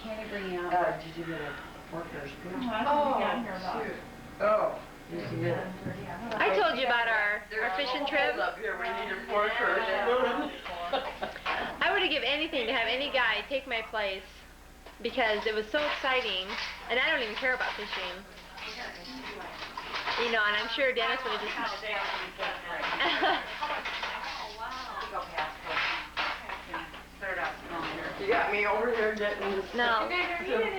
can't bring out. Did you get a worker's spoon? Shoot. Oh. Did you get it? I told you about our fishing trip. Up here, we need a worker's spoon. I would have given anything to have any guy take my place because it was so exciting, and I don't even care about fishing. You know, and I'm sure Dennis would have just... You got me over here getting this. No.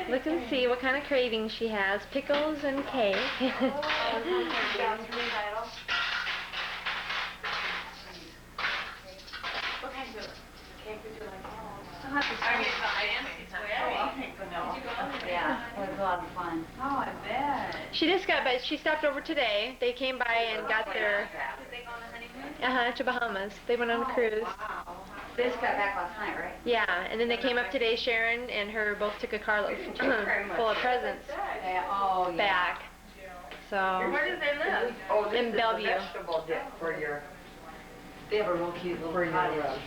Look and see what kind of cravings she has. Pickles and cake. What kind of cake would you like? Yeah, it was a lot of fun. Oh, I bet. She stopped over today. They came by and got their... Did they go on a honeymoon? To Bahamas. They went on a cruise. Wow. They just got back last night, right? Yeah, and then they came up today, Sharon and her both took a carload full of presents back. So... Where do they live? Oh, this in is Bellevue. A vegetable dip for your... They have a real cute little cottage.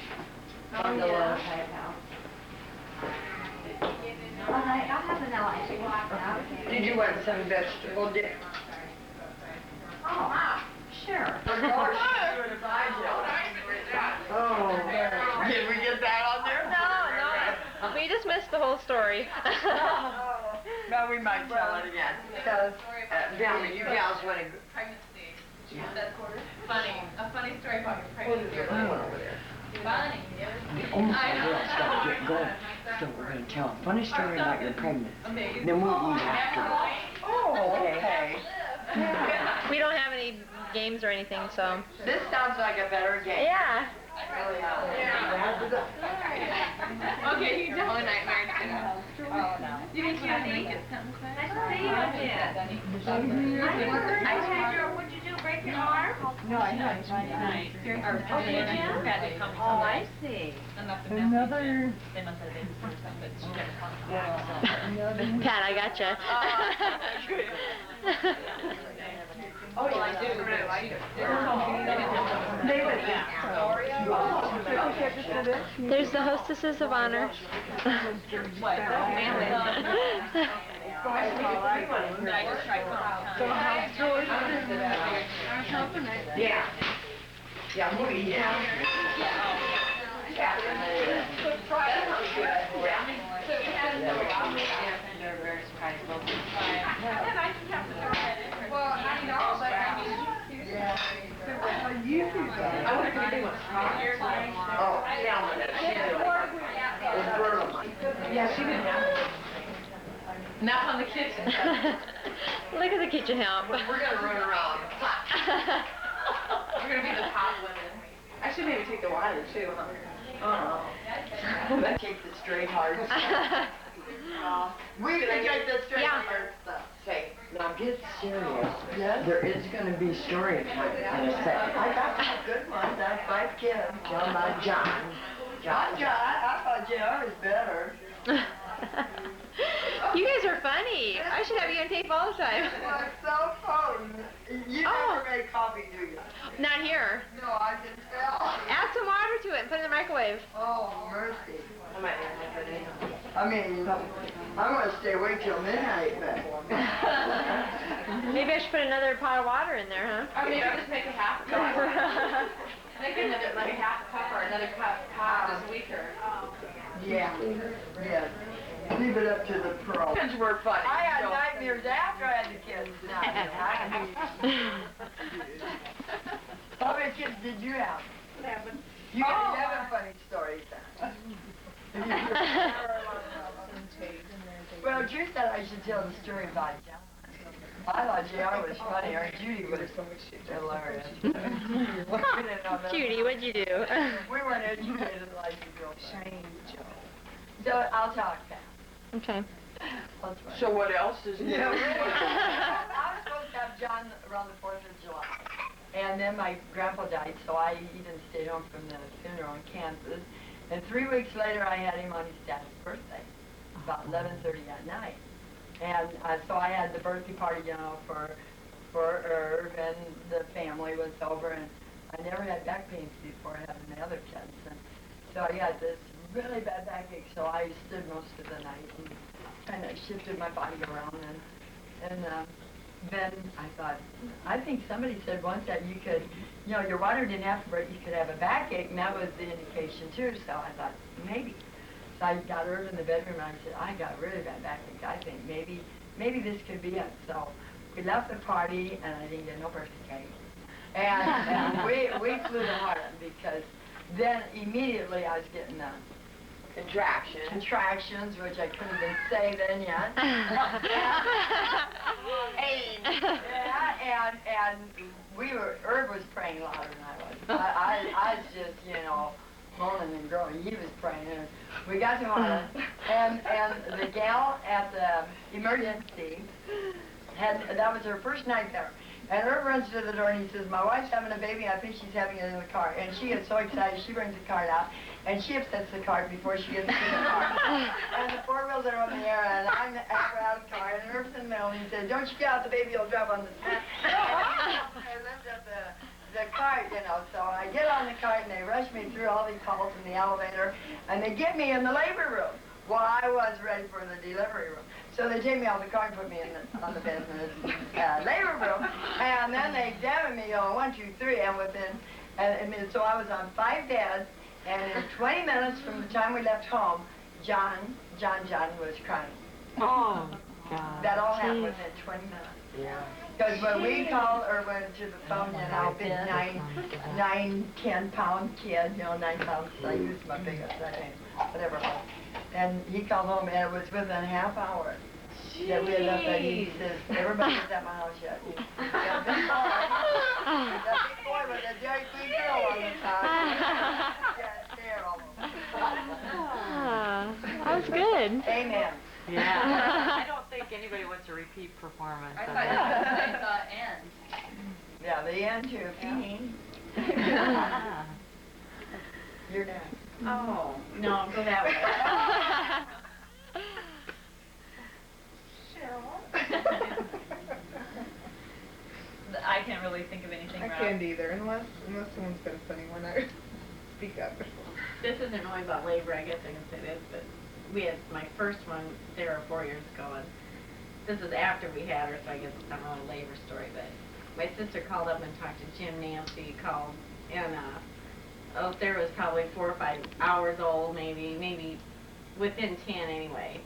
Bungalow type house. Well, I'll have vanilla ice cream. Did you want some vegetable dip? Oh, sure. Oh, did we get that on there? No. We just missed the whole story. No, we might tell it again. Because, you gals want to... Pregnancy. Did you have that quarter? Funny. A funny story about your pregnancy. Funny. Oh my God, stop, get going. So we're going to tell a funny story about your pregnancy. Then we'll eat afterwards. Oh, okay. We don't have any games or anything, so... This sounds like a better game. Yeah. Okay, you don't. Oh, nightmare. Oh, no. You think you need it? Nice to see you again. What'd you do, break your arm? No, I know. It's fine. Oh, I see. Another... Pat, I gotcha. Oh, yeah, I do really like it. There's the hostesses of honor. What? Yeah. Yeah, we'll eat it. They're very surprised. Well, I know, but I mean, I wonder if anyone Oh, salmon. It's brutal. yeah, she didn't have it. Not on the kitchen. Look at the kitchen help. We're gonna run around. We're gonna be the top women. I should maybe take the water too, huh? Oh. Let's take the straight hard stuff. We can take the straight hard stuff. Say, Now get serious. Yes? There is going to be story time in a second. I got some good ones. I have 5 kids. Tell my John. John, I thought JR was better. You guys are funny. I should have you on tape all the time. My cell phone. You never make coffee, do you? Not here. No, I can tell. Add some water to it and put it in the microwave. Oh, mercy. I mean, I'm going to stay awake till midnight, but... Maybe I should put another pot of water in there, huh? Or maybe just make a half a cup. Make another, like a half a cup or another cup just weaker. Yeah. Yeah. Leave it up to the pro. Kids were funny. I had nightmares after I had the kids. How many kids did you have? 11. You got 11 funny stories. Well, Drew said I should tell the story about John. I thought JR was funny, or Judy was hilarious. Judy, what'd you do? We weren't educated like you girls. Shame, Joe. So I'll talk now. Okay. So what else is new? I was supposed to have John around the 4th of July. And then my grandpa died, so I even stayed home from the funeral in Kansas. And 3 weeks later, I had him on his dad's birthday, about 11:30 at night. And so I had the birthday party, you know, for Irv, and the family was over. And I never had back pains before having the other kids. And so I got this really bad backache, so I stood most of the night. And kind of shifted my body around, and then I thought, I think somebody said once that you could, you know, your water didn't have to break, you could have a backache, and that was the indication too, so I thought, maybe. So I got her in the bedroom, and I said, I got really bad backache, I think maybe this could be it. So we left the party, and I didn't get no birthday cake. And we flew to Harlem, because then immediately I was getting contractions, which I couldn't even say then yet. And Herb was praying louder than I was. I was just, you know, moaning and groaning. He was praying. And we got to Harlem, and the gal at the emergency that was her first night there. And Herb runs to the door and he says, my wife's having a baby, I think she's having it in the car. And she gets so excited, she brings the cart out, and she upsets the cart before she gets to the car. And the four wheels are up in the air, and I'm out of the car, and Herb's in the middle, and he says, don't you get out, the baby will drop on the mat. I lift up the cart, you know, so I get on the cart, and they rush me through all these halls in the elevator, and they get me in the labor room. Well, I was ready for the delivery room. So they take me out of the car and put me on the bed in the labor room. And then they examined me on 1, 2, 3, and so I was on 5 beds, and in 20 minutes from the time we left home, John was crying. Oh, God. That all happened within 20 minutes. Yeah. Because when we called or went to the phone, you know, big 9, 10-pound kid, you know, 9 pounds, I used my biggest, whatever it was. And he called home, and it was within a half hour that we had left that. He says, everybody's at my house yet. He got that big boy with a Dairy Queen girl on the top. Yeah, there almost. That was good. Amen. Yeah. I don't think anybody wants a repeat performance. I thought end. Yeah, the end too. Feeding. You're next. Oh, no, go that way. I can't really think of anything. I can't either, unless someone's got a funny one. I speak up. This isn't really about labor, I guess I can say this, but we had my first one, Sarah, 4 years ago, and this is after we had her, so I guess it's not really a labor story, but my sister called up and talked to Jim. Nancy called, and Sarah was probably 4 or 5 hours old, maybe within 10 anyway.